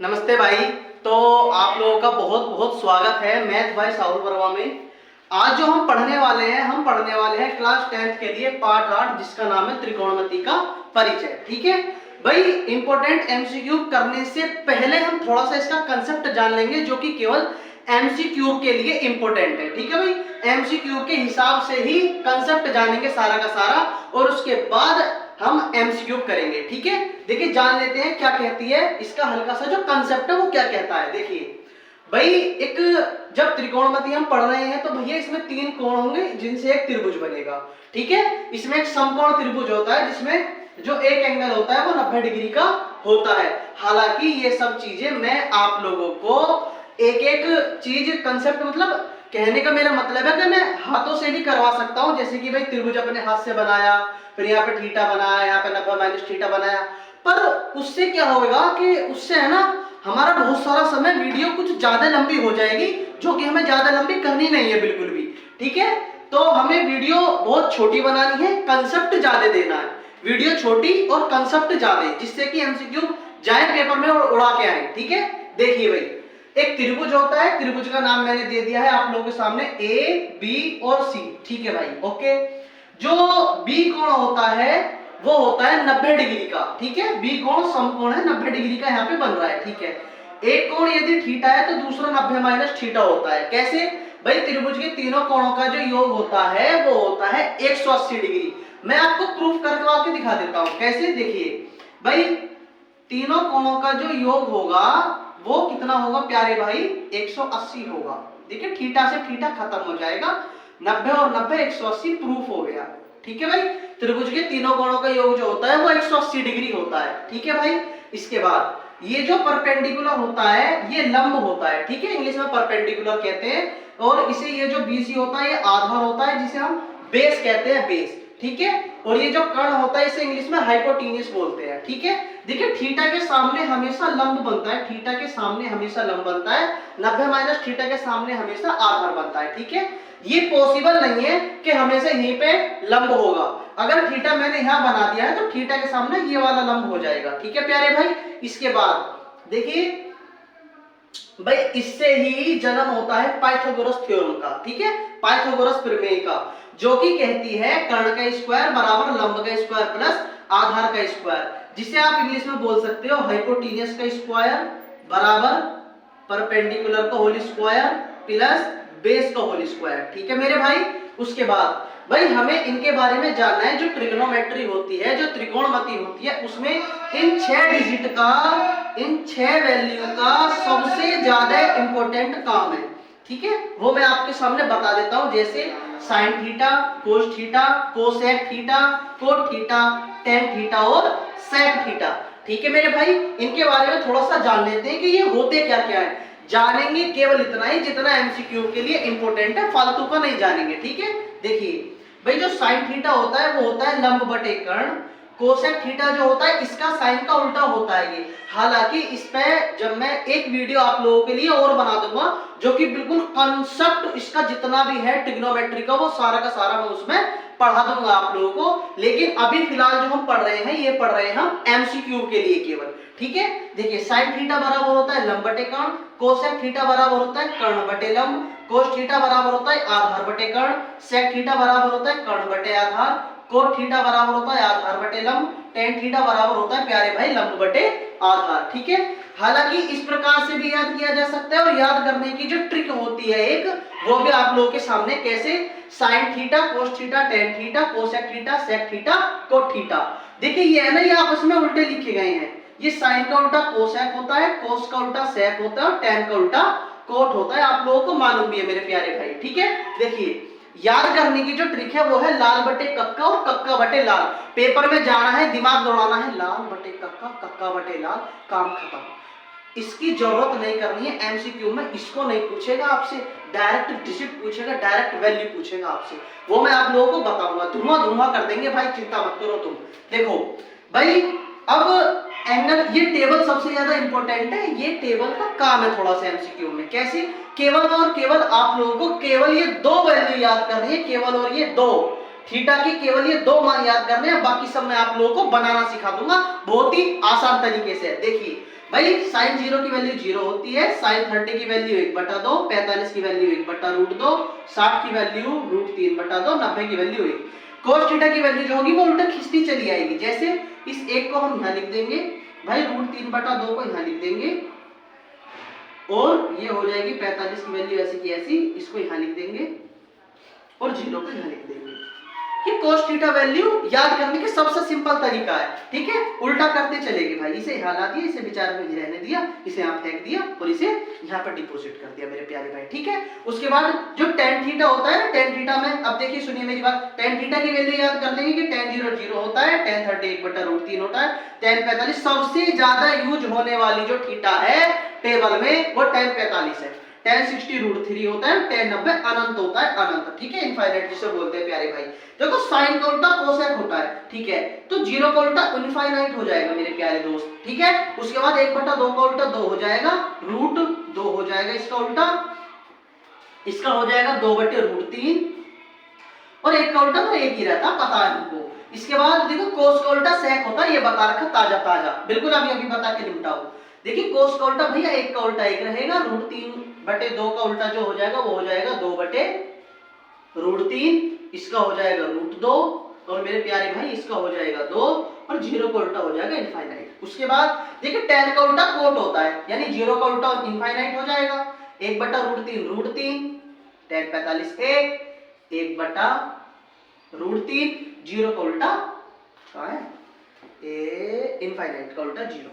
नमस्ते भाई। तो आप लोगों का बहुत बहुत स्वागत है मैथ भाई साहुल वर्मा में। आज जो हम पढ़ने वाले हैं क्लास 10th के लिए पार्ट 8 जिसका नाम है त्रिकोणमिति का परिचय। ठीक है भाई, इंपॉर्टेंट एमसीक्यू करने से पहले हम थोड़ा सा इसका कंसेप्ट जान लेंगे जो कि केवल एमसीक्यू के लिए इंपॉर्टेंट है। ठीक है भाई, एमसीक्यू के हिसाब से ही कंसेप्ट जानेंगे सारा का सारा और उसके बाद हम एमसीक्यू करेंगे। ठीक है, देखिए जान लेते हैं क्या कहती है इसका हल्का सा जो कंसेप्ट है वो क्या कहता है। देखिए भाई, एक जब त्रिकोणमिति हम पढ़ रहे हैं तो भैया इसमें 3 कोण होंगे जिनसे एक त्रिभुज बनेगा। ठीक है, इसमें एक समकोण त्रिभुज होता है जिसमें जो एक एंगल होता है वो 90 डिग्री का होता है। हालांकि ये सब चीजें मैं आप लोगों को एक एक चीज कंसेप्ट मतलब कहने का मेरा मतलब है कि मैं हाथों से भी करवा सकता हूं। जैसे कि भाई त्रिभुज अपने हाथ से बनाया, फिर यहाँ पे थीटा बनाया, यहाँ पे 90 माइनस थीटा बनाया, पर उससे क्या होगा कि उससे है ना हमारा बहुत सारा समय वीडियो कुछ ज्यादा लंबी हो जाएगी जो कि हमें ज्यादा लंबी करनी नहीं है बिल्कुल भी। ठीक है, तो हमें वीडियो बहुत छोटी बनानी है, कंसेप्ट ज्यादा देना है। वीडियो छोटी और कंसेप्ट ज्यादा, जिससे कि एमसीक्यू जाए पेपर में और उड़ा के आए। ठीक है, देखिए भाई, एक त्रिभुज होता है, त्रिभुज का नाम मैंने दे दिया है आप लोगों के सामने ए बी और सी। ठीक है भाई, ओके। जो बी कोण होता है वो होता है 90 डिग्री का। ठीक है, बी कोण समकोण है, 90 डिग्री का यहाँ पे बन रहा है। ठीक है, एक कोण यदि थीटा है तो दूसरा 90 माइनस थीटा होता है। कैसे भाई, त्रिभुज के तीनों कोणों का जो योग होता है वो होता है 180 डिग्री। मैं आपको प्रूफ करके दिखा देता हूं कैसे। देखिए भाई, तीनों कोणों का जो योग होगा वो कितना होगा प्यारे भाई, 180 होगा। देखिए थीटा से थीटा खत्म हो जाएगा, 90 और 90 180 प्रूफ हो गया। ठीक है भाई, त्रिभुज के तीनों कोणों का योग जो होता है वो 180 डिग्री होता है। ठीक है भाई, इसके बाद ये जो परपेंडिकुलर होता है ये लंब होता है। ठीक है, इंग्लिश में परपेंडिकुलर कहते हैं। और इसे ये जो बीसी होता है ये आधार होता है जिसे हम बेस कहते हैं, बेस। ठीक है, और ये जो कर्ण होता है इसे इंग्लिश में हाइपोटेन्यूस बोलते हैं। ठीक है, देखिए थीटा के सामने हमेशा लंब बनता है, थीटा के सामने हमेशा लंब बनता है, 90 माइनस थीटा के सामने हमेशा आधार बनता है। ठीक है, ये पॉसिबल नहीं है कि हमेशा यहीं पे लंब होगा। अगर थीटा मैंने यहां बना दिया है तो थीटा के सामने ये वाला लंब हो जाएगा। ठीक है प्यारे भाई, इसके बाद देखिए भाई, इससे ही जन्म होता है पाइथागोरस थ्योरम का। ठीक है, पाइथागोरस प्रमेय का, जो कि कहती है कर्ण का स्क्वायर बराबर लंब का स्क्वायर प्लस आधार का स्क्वायर, जिसे आप इंग्लिश में बोल सकते हो हाइपोटेन्यूस का स्क्वायर बराबर परपेंडिकुलर का होल स्क्वायर प्लस बेस का होल स्क्वायर। ठीक है मेरे भाई, उसके बाद भाई हमें इनके बारे में जानना है। जो ट्रिग्नोमेट्री होती है, जो त्रिकोणमिति होती है, उसमें इन 6 डिजिट का, इन 6 वैल्यू का सबसे ज्यादा इंपॉर्टेंट काम है। ठीक है, वो मैं आपके सामने बता देता हूं। जैसे sign theta, cos theta, cosec theta, cot theta, tan theta और सेक थीटा। ठीक है मेरे भाई, इनके बारे में थोड़ा सा जान लेते हैं कि ये होते क्या क्या है। जानेंगे केवल इतना ही जितना एमसीक्यू के लिए इंपॉर्टेंट है, फालतू का नहीं जानेंगे। ठीक है, देखिए भाई, जो साइन थीटा होता है वो होता है लंब बटे कर्ण। कोसेक थीटा जो होता है इसका साइन का उल्टा होता है ये। हालांकि इस पे जब मैं एक वीडियो आप लोगों के लिए और बना दूंगा जो कि बिल्कुल कंसेप्ट इसका जितना भी है ट्रिग्नोमेट्री का वो सारा का सारा मैं उसमें पढ़ा दूंगा आप लोगों को। लेकिन अभी फिलहाल जो हम पढ़ रहे हैं ये पढ़ रहे हैं हम एमसीक्यू के लिए केवल। ठीक है, देखिए साइन थीटा बराबर होता है लंब बटे कर्ण, कोसेक थीटा बराबर होता है कर्ण बटे लंब, कोस थीटा बराबर होता है आधार बटे कर्ण, सेक थीटा बराबर होता है कर्ण बटे आधार, कोट थीटा बराबर होता है आधार बटे लंब, टेन थीटा बराबर होता है प्यारे भाई लंब बटे आधार। ठीक है, हालांकि इस प्रकार से भी याद किया जा सकता है और याद करने की जो ट्रिक होती है एक, वो भी आप लोगों के सामने कैसे, sine theta, cos theta, tan theta, cosec theta, sec theta, cot theta. देखिए ये है ना, ये आपस में उल्टे लिखे गए हैं। ये साइन का उल्टा कोसेक होता है, कोस का उल्टा सेक होता है और टेन का उल्टा कोट होता है। आप लोगों को मालूम भी है मेरे प्यारे भाई। ठीक है, देखिए याद करने की जो ट्रिक है वो है लाल बटे कक्का और कक्का बटे लाल। पेपर में जाना है, दिमाग दौड़ाना है, लाल बटे कक्का, कक्का बटे लाल, काम खत्म। इसकी जरूरत नहीं करनी है एमसीक्यू में, इसको नहीं पूछेगा आपसे, डायरेक्ट डिजिट पूछेगा, डायरेक्ट वैल्यू पूछेगा आपसे, वो मैं आप लोगों को बताऊंगा। धुआं धुआं कर देंगे भाई, चिंता मत करो तुम। देखो भाई, अब एंगल, ये टेबल सबसे ज्यादा इंपॉर्टेंट है। ये टेबल का काम है थोड़ा सा एमसीक्यू में। कैसे, केवल और केवल आप लोगों को केवल ये 2 वैल्यू याद करनी है, केवल और ये 2 थीटा की केवल ये 2 मान याद करने हैं, बाकी सब मैं आप लोगों को बनाना सिखा दूंगा बहुत ही आसान तरीके से। देखिए भाई साइन 0 की वैल्यू 0 होती है, साइन 30 की वैल्यू 1/2, 45 की वैल्यू 1/√2, 60 की वैल्यू √3/2, 90 की वैल्यू 1। cos थीटा की वैल्यू जो होगी वो उल्टा खिंचती चली आएगी। जैसे इस 1 को हम यहाँ लिख देंगे, भाई √3/2 को यहाँ लिख देंगे, और ये हो जाएगी 45 की वैल्यू ऐसी की ऐसी, इसको यहाँ लिख देंगे और 0 को यहाँ लिख देंगे। कि cos थीटा वैल्यू याद करने के सबसे सिंपल तरीका है, ठीक है। उल्टा करते चलेंगे भाई, इसे यहाँ ला दिया, इसे विचार में ही रहने दिया, इसे यहाँ फेंक दिया और इसे यहाँ पर डिपॉजिट कर दिया मेरे प्यारे भाई, ठीक है। उसके बाद जो tan थीटा होता है ना, tan थीटा में अब देखिए सुनिए मेरी बात, tan थीटा की वैल्यू याद कर लेंगे कि tan 0 0 होता है, tan 30 1/√3 होता है, tan 45 सबसे ज्यादा यूज होने वाली जो थीटा है टेबल में वो tan 45 है। tan 60 √3 होता है, tan 90 अनंत होता है, अनंत, ठीक है, इनफाइनाइट जिसे बोलते हैं प्यारे भाई। देखो साइन का उल्टा कोसेक होता है, ठीक है, तो 0 का उल्टा इनफाइनाइट हो जाएगा मेरे प्यारे दोस्त, ठीक है। उसके बाद 1/2 का उल्टा 2 हो जाएगा, √2 हो जाएगा इसका उल्टा, इसका हो जाएगा 2/√3, और 1 का उल्टा तो 1 ही रहता, पता है हमको। इसके बाद देखो कोस का उल्टा सेक होता है, ये बता रखा ताजा ताजा, बिल्कुल अभी अभी बता के निपटाओ। देखिए कोस का उल्टा भैया 1 का उल्टा 1 रहेगा, √3/2 का उल्टा जो हो जाएगा वो हो जाएगा 2/√3, इसका हो जाएगा √2, और मेरे प्यारे भाई इसका हो जाएगा 2, और 0 का उल्टा हो जाएगा इनफाइनाइट। उसके बाद देखिए tan का उल्टा कोट होता है, यानी 0 का उल्टा इनफाइनाइट हो जाएगा, 1/√3, tan 45 1/√3, 0 का उल्टा कहाँ है, इनफाइनाइट का उल्टा 0,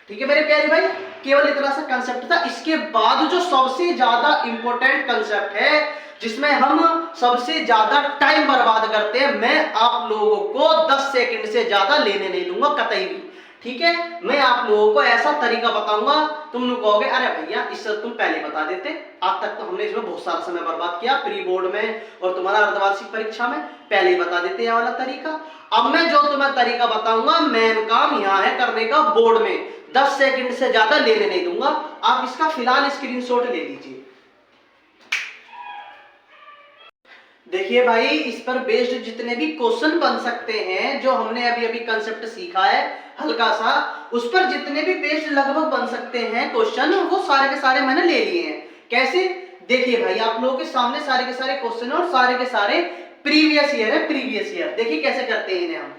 ठीक है मेरे प्यारे भाई। केवल इतना सा कंसेप्ट था। इसके बाद जो सबसे ज्यादा इंपॉर्टेंट कंसेप्ट है जिसमें हम सबसे ज्यादा टाइम बर्बाद करते हैं, मैं आप लोगों को 10 सेकंड से ज्यादा लेने नहीं दूंगा कतई भी, ठीक है। मैं आप लोगों को ऐसा तरीका बताऊंगा, तुम लोग कहोगे अरे भैया इससे तुम पहले बता देते, आज तक तो हमने इसमें बहुत सारा समय बर्बाद किया, प्री बोर्ड में और तुम्हारा अर्धवार्षिक परीक्षा में पहले ही बता देते ये वाला तरीका। अब मैं जो तुम्हें तरीका बताऊंगा मेन काम यहाँ है करने का बोर्ड में, 10 सेकंड से ज्यादा लेने नहीं दूंगा। आप इसका फिलहाल स्क्रीनशॉट ले लीजिए। देखिए भाई इस पर बेस्ड जितने भी क्वेश्चन बन सकते हैं, जो हमने अभी अभी कंसेप्ट सीखा है हल्का सा, उस पर जितने भी बेस्ड लगभग बन सकते हैं क्वेश्चन, वो सारे के सारे मैंने ले लिए हैं। कैसे, देखिए भाई आप लोगों के सामने सारे के सारे क्वेश्चन और सारे के सारे प्रीवियस ईयर है, प्रीवियस ईयर। देखिए कैसे करते हैं इन्हें हम।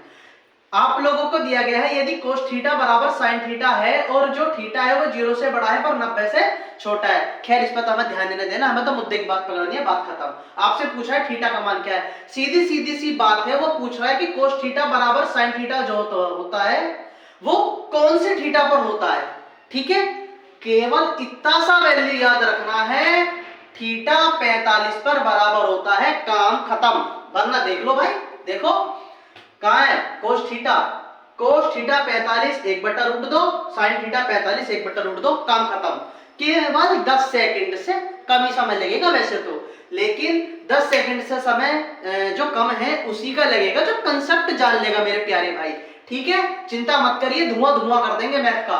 आप लोगों को दिया गया है यदि cos थीटा बराबर sin थीटा है और जो थीटा है वो 0 से बड़ा है पर 90 से छोटा है। खैर इस पर तो हमें ध्यान देना देना, हमें तो मुद्दे की बात पकड़नी है, बात खत्म। आपसे पूछा है थीटा का मान क्या है, सीधी सीधी सी बात है, वो पूछ रहा है कि cos थीटा बराबर sin थीटा जो होता है वो कौन से थीटा पर होता है, ठीक है। केवल इतना सा वैल्यू याद रखना है, थीटा 45 पर बराबर होता है, काम खत्म। वरना देख लो भाई, देखो कहाँ है cos थीटा 45 1/√2, sin थीटा 45 1/√2, काम खत्म। केवल 10 सेकंड से कम ही समय लगेगा वैसे तो, लेकिन 10 सेकंड से समय जो कम है उसी का लगेगा जो कंसेप्ट जान लेगा मेरे प्यारे भाई, ठीक है। चिंता मत करिए, धुआं धुआं कर देंगे मैथ का।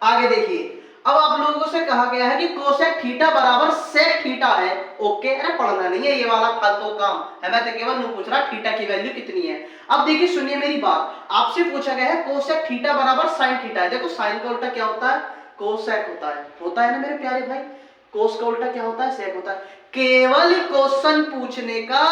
आगे देखिए, अब आप लोगों से कहा गया है कि कोसेक थीटा बराबर सेक थीटा है। ओके, अरे पढ़ना नहीं है ये वाला फालतू काम है, मैं तो केवल पूछ रहा थीटा की वैल्यू कितनी है। अब देखिए सुनिए मेरी बात, आपसे पूछा गया है कोसेक थीटा बराबर साइन थीटा है। देखो साइन का उल्टा क्या होता है, कोसेक होता है ना मेरे प्यारे भाई। कोस का उल्टा क्या होता है, सेक होता है। केवल क्वेश्चन पूछने का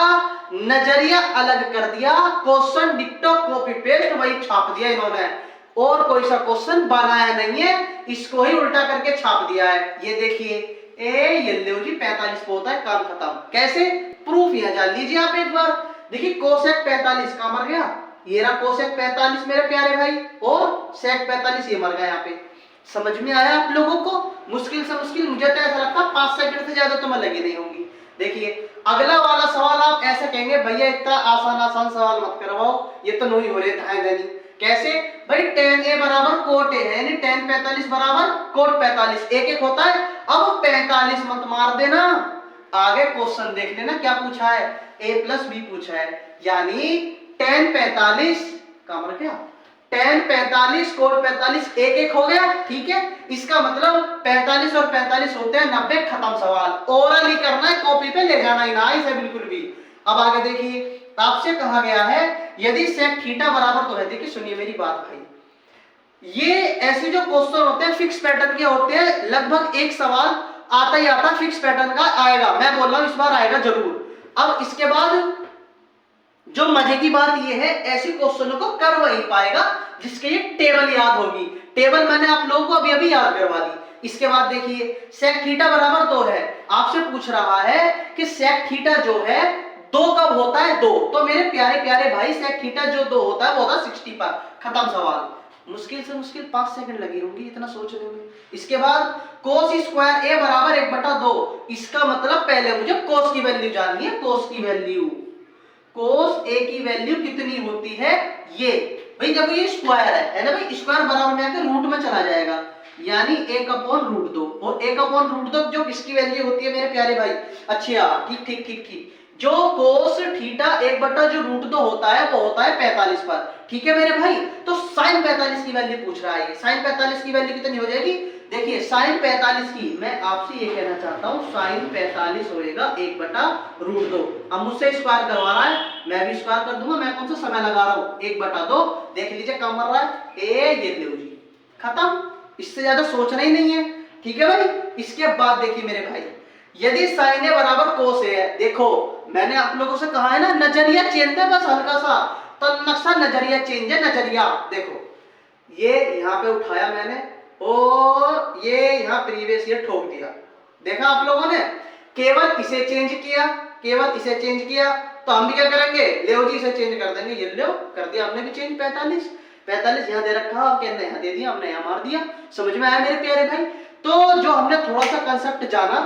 नजरिया अलग कर दिया, क्वेश्चन डिक्टो कॉपी पेस्ट वही छाप दिया इन्होंने, और कोई सा क्वेश्चन बनाया नहीं है, इसको ही उल्टा करके छाप दिया है। ये देखिए ये लो जी 45 होता है, काम खत्म। कैसे प्रूफ यहां जान लीजिए आप एक बार। देखिए कोसेक 45 का मर गया, ये रहा कोसेक 45 मेरे प्यारे भाई, और सेक 45 ये मर गया। यहाँ पे समझ में आया आप लोगों को? मुश्किल से मुश्किल मुझे तो ऐसा लगता है 5 सेकंड से ज्यादा तो मैं लगी नहीं होंगी। देखिए अगला वाला सवाल आप ऐसे कहेंगे भैया इतना आसान सवाल मत करवाओ, ये तो नहीं हो रहे धाए धनी। कैसे भाई, tan a बराबर कोट a है, यानी tan 45 बराबर कोट 45, एक एक होता है। अब 45 मत मार देना, आगे क्वेश्चन देख लेना क्या पूछा है, a+b पूछा है, यानी tan 45 का मतलब क्या, tan 45 कोट 45 एक एक हो गया, ठीक है। इसका मतलब 45 और 45 होते हैं 90, खत्म सवाल। ओरल ही करना है, कॉपी पे ले जाना ही ना इसे बिल्कुल भी। अब आगे देखिए, आपसे कहा गया है यदि सेक थीटा बराबर तो है, देखिए सुनिए मेरी बात भाई, ये ऐसे जो क्वेश्चन होते हैं फिक्स पैटर्न के होते हैं, लगभग एक सवाल आता ही आता फिक्स पैटर्न का आएगा, मैं बोल रहा हूं इस बार आएगा जरूर। अब इसके बाद जो मजे की बात ये है, ऐसे क्वेश्चनों को कर वही पाएगा जिसके ये टेबल याद होगी। टेबल मैंने आप लोगों को अभी अभी याद करवा दी। इसके बाद देखिए सेक थीटा बराबर 2 है, आपसे पूछ रहा है कि सेक थीटा जो है 2 कब होता है 2, तो मेरे प्यारे प्यारे भाई सेक थीटा जो 2 होता है वो होगा 60 पर। खत्म सवाल। मुश्किल से मुश्किल 5 सेकंड लगी होंगी इतना सोचने में। इसके बाद कोस स्क्वायर ए बराबर 1/2, इसका मतलब पहले मुझे कोस की वैल्यू जाननी है। कोस की वैल्यू, कोस ए की वैल्यू कितनी होती है, ये भाई जब ये स्क्वायर है ना भाई, स्क्वायर बराबर में आकर रूट में चला जाएगा, यानी 1/√2, और 1/√2 जो किसकी वैल्यू होती है मेरे प्यारे भाई, अच्छा ठीक ठीक ठीक ठीक, जो कोस थीटा 1/√2 होता है वो होता है 45 पर। ठीक है मेरे भाई, तो साइन 45 की वैल्यू पूछ रहा है। साइन 45 की वैल्यू कितनी हो जाएगी, देखिए साइन 45 की, मैं आपसे ये कहना चाहता हूं साइन 45 होएगा 1/√2। अब मुझसे स्क्वायर करवा रहा है, मैं भी स्क्वायर कर दूंगा, मैं कौन सा समय लगा रहा हूं, 1/2 देख लीजिए कम कर रहा है ए, ये लो जी खत्म, इससे ज्यादा सोचना ही नहीं है। ठीक है भाई। इसके बाद देखिए मेरे भाई, यदि साइन ए बराबर कोस ए है, देखो मैंने आप लोगों से कहा है ना नजरिया चेंज है, बस हल्का सा तो नक्शा नजरिया चेंज है, नजरिया देखो ये यहां पे उठाया मैंने और ये यहां प्रीवियस ईयर ठोक दिया, देखा आप लोगों ने, केवल इसे चेंज किया, केवल इसे चेंज किया, तो हम भी क्या करेंगे, ले जी इसे चेंज कर देंगे, ये लो कर दिया हमने भी चेंज, 45 यहां दे रखा, आपके यहां दे दिया, हमने यहां मार दिया। समझ में आया मेरे प्यारे भाई। तो जो हमने थोड़ा सा कंसेप्ट जाना,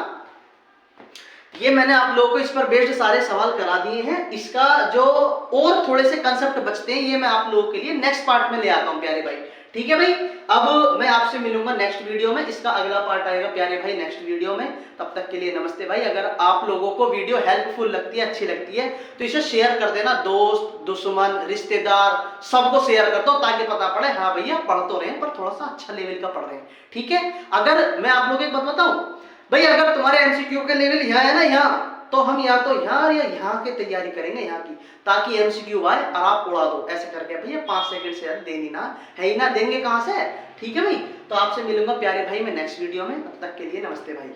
ये मैंने आप लोगों को इस पर बेस्ड सारे सवाल करा दिए हैं। इसका जो और थोड़े से कंसेप्ट बचते हैं ये मैं आप लोगों के लिए नेक्स्ट पार्ट में ले आता हूं प्यारे भाई। ठीक है भाई। अब मैं आपसे मिलूंगा नेक्स्ट वीडियो में, इसका अगला पार्ट आएगा प्यारे भाई नेक्स्ट वीडियो में। तब तक के लिए नमस्ते भाई। अगर आप लोगों को वीडियो हेल्पफुल लगती है, अच्छी लगती है, तो इसे शेयर कर देना, दोस्त दुश्मन रिश्तेदार सबको शेयर कर दो, ताकि पता पड़े हाँ भैया पढ़ तो रहे हैं पर थोड़ा सा अच्छा लेवल का पढ़ रहे हैं। ठीक है। अगर मैं आप लोगों को एक बात बताऊं भाई, अगर तुम्हारे एमसीक्यू के लेवल यहाँ है ना, यहाँ तो हम या तो यहाँ या यहाँ की तैयारी करेंगे यहाँ की, ताकि एमसीक्यू आए और आप उड़ा दो ऐसे करके। भैया 5 सेकंड से देनी ना है ही ना, देंगे कहाँ से। ठीक है भाई। तो आपसे मिलूंगा प्यारे भाई मैं नेक्स्ट वीडियो में, तब तक के लिए नमस्ते भाई।